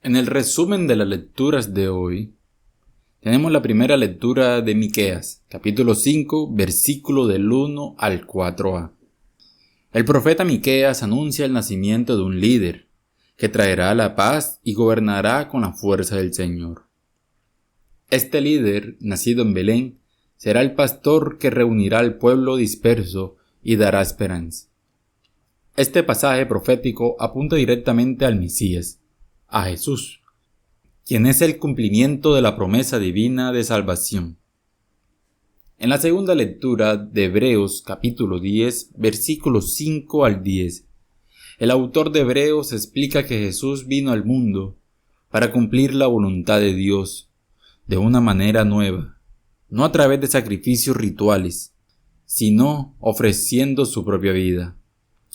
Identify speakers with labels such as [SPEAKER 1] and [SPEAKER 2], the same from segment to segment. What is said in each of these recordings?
[SPEAKER 1] En el resumen de las lecturas de hoy, tenemos la primera lectura de Miqueas, capítulo 5, versículo del 1 al 4a. El profeta Miqueas anuncia el nacimiento de un líder, que traerá la paz y gobernará con la fuerza del Señor. Este líder, nacido en Belén, será el pastor que reunirá al pueblo disperso y dará esperanza. Este pasaje profético apunta directamente al Mesías, a Jesús, quien es el cumplimiento de la promesa divina de salvación. En la segunda lectura de Hebreos capítulo 10, versículos 5 al 10, el autor de Hebreos explica que Jesús vino al mundo para cumplir la voluntad de Dios de una manera nueva, no a través de sacrificios rituales, sino ofreciendo su propia vida.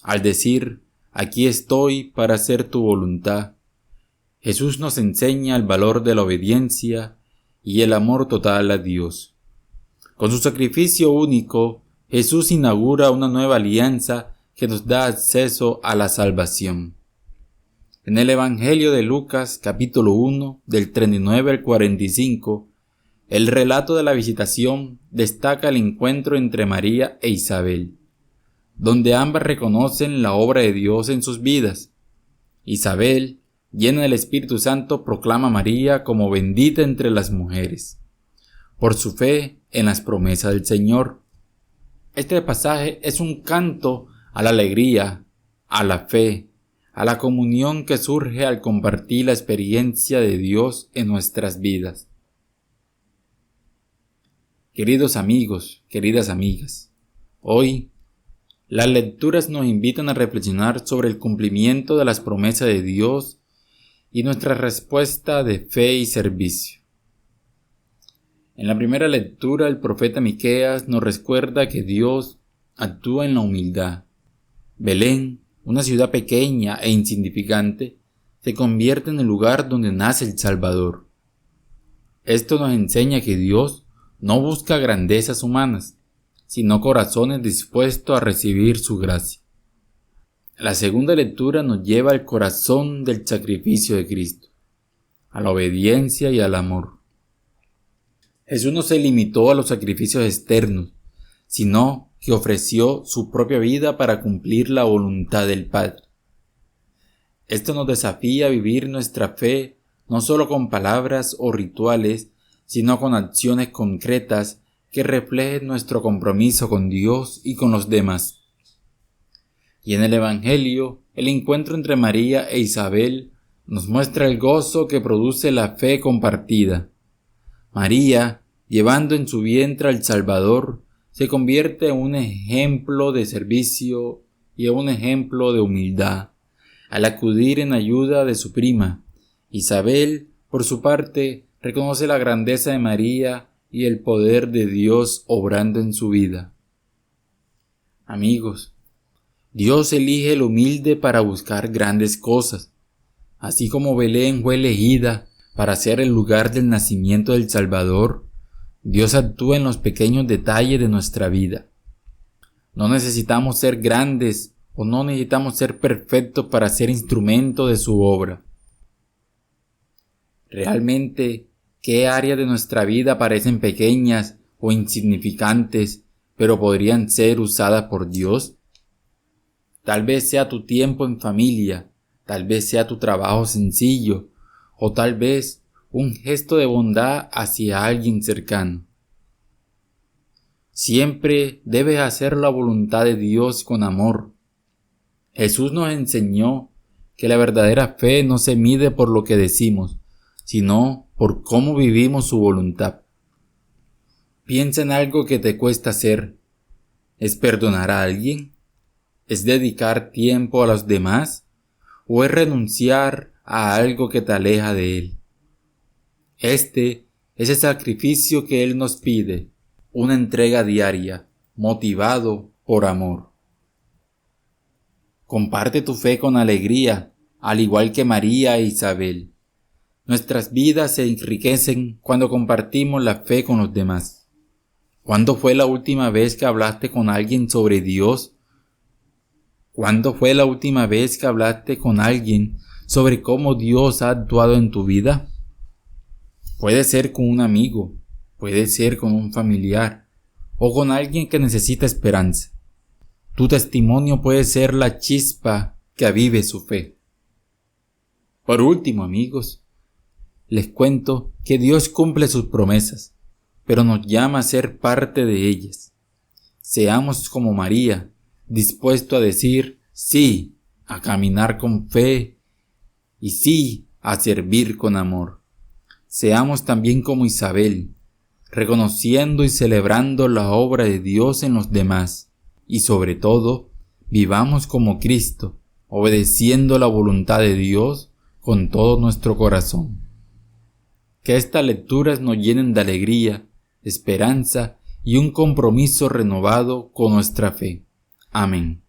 [SPEAKER 1] Al decir, aquí estoy para hacer tu voluntad, Jesús nos enseña el valor de la obediencia y el amor total a Dios. Con su sacrificio único, Jesús inaugura una nueva alianza que nos da acceso a la salvación. En el Evangelio de Lucas, capítulo 1, del 39 al 45, el relato de la visitación destaca el encuentro entre María e Isabel, donde ambas reconocen la obra de Dios en sus vidas. Isabel, llena del Espíritu Santo, proclama a María como bendita entre las mujeres, por su fe en las promesas del Señor. Este pasaje es un canto a la alegría, a la fe, a la comunión que surge al compartir la experiencia de Dios en nuestras vidas. Queridos amigos, queridas amigas, hoy las lecturas nos invitan a reflexionar sobre el cumplimiento de las promesas de Dios y nuestra respuesta de fe y servicio. En la primera lectura, el profeta Miqueas nos recuerda que Dios actúa en la humildad. Belén, una ciudad pequeña e insignificante, se convierte en el lugar donde nace el Salvador. Esto nos enseña que Dios no busca grandezas humanas, sino corazones dispuestos a recibir su gracia. La segunda lectura nos lleva al corazón del sacrificio de Cristo, a la obediencia y al amor. Jesús no se limitó a los sacrificios externos, sino que ofreció su propia vida para cumplir la voluntad del Padre. Esto nos desafía a vivir nuestra fe no solo con palabras o rituales, sino con acciones concretas que reflejen nuestro compromiso con Dios y con los demás. Y en el Evangelio, el encuentro entre María e Isabel nos muestra el gozo que produce la fe compartida. María, llevando en su vientre al Salvador, se convierte en un ejemplo de servicio y en un ejemplo de humildad, al acudir en ayuda de su prima. Isabel, por su parte, reconoce la grandeza de María y el poder de Dios obrando en su vida. Amigos, Dios elige el humilde para buscar grandes cosas. Así como Belén fue elegida para ser el lugar del nacimiento del Salvador, Dios actúa en los pequeños detalles de nuestra vida. No necesitamos ser grandes o no necesitamos ser perfectos para ser instrumento de su obra. Realmente, ¿qué áreas de nuestra vida parecen pequeñas o insignificantes, pero podrían ser usadas por Dios? Tal vez sea tu tiempo en familia, tal vez sea tu trabajo sencillo, o tal vez un gesto de bondad hacia alguien cercano. Siempre debes hacer la voluntad de Dios con amor. Jesús nos enseñó que la verdadera fe no se mide por lo que decimos, sino por cómo vivimos su voluntad. Piensa en algo que te cuesta hacer. ¿Es perdonar a alguien? ¿Es dedicar tiempo a los demás? ¿O es renunciar a algo que te aleja de Él? Este es el sacrificio que Él nos pide, una entrega diaria, motivado por amor. Comparte tu fe con alegría, al igual que María e Isabel. Nuestras vidas se enriquecen cuando compartimos la fe con los demás. ¿Cuándo fue la última vez que hablaste con alguien sobre Dios? ¿Cuándo fue la última vez que hablaste con alguien sobre cómo Dios ha actuado en tu vida? Puede ser con un amigo, puede ser con un familiar o con alguien que necesita esperanza. Tu testimonio puede ser la chispa que avive su fe. Por último, amigos, les cuento que Dios cumple sus promesas, pero nos llama a ser parte de ellas. Seamos como María, dispuesto a decir sí, a caminar con fe y sí, a servir con amor. Seamos también como Isabel, reconociendo y celebrando la obra de Dios en los demás, y sobre todo, vivamos como Cristo, obedeciendo la voluntad de Dios con todo nuestro corazón. Que estas lecturas nos llenen de alegría, esperanza y un compromiso renovado con nuestra fe. Amén.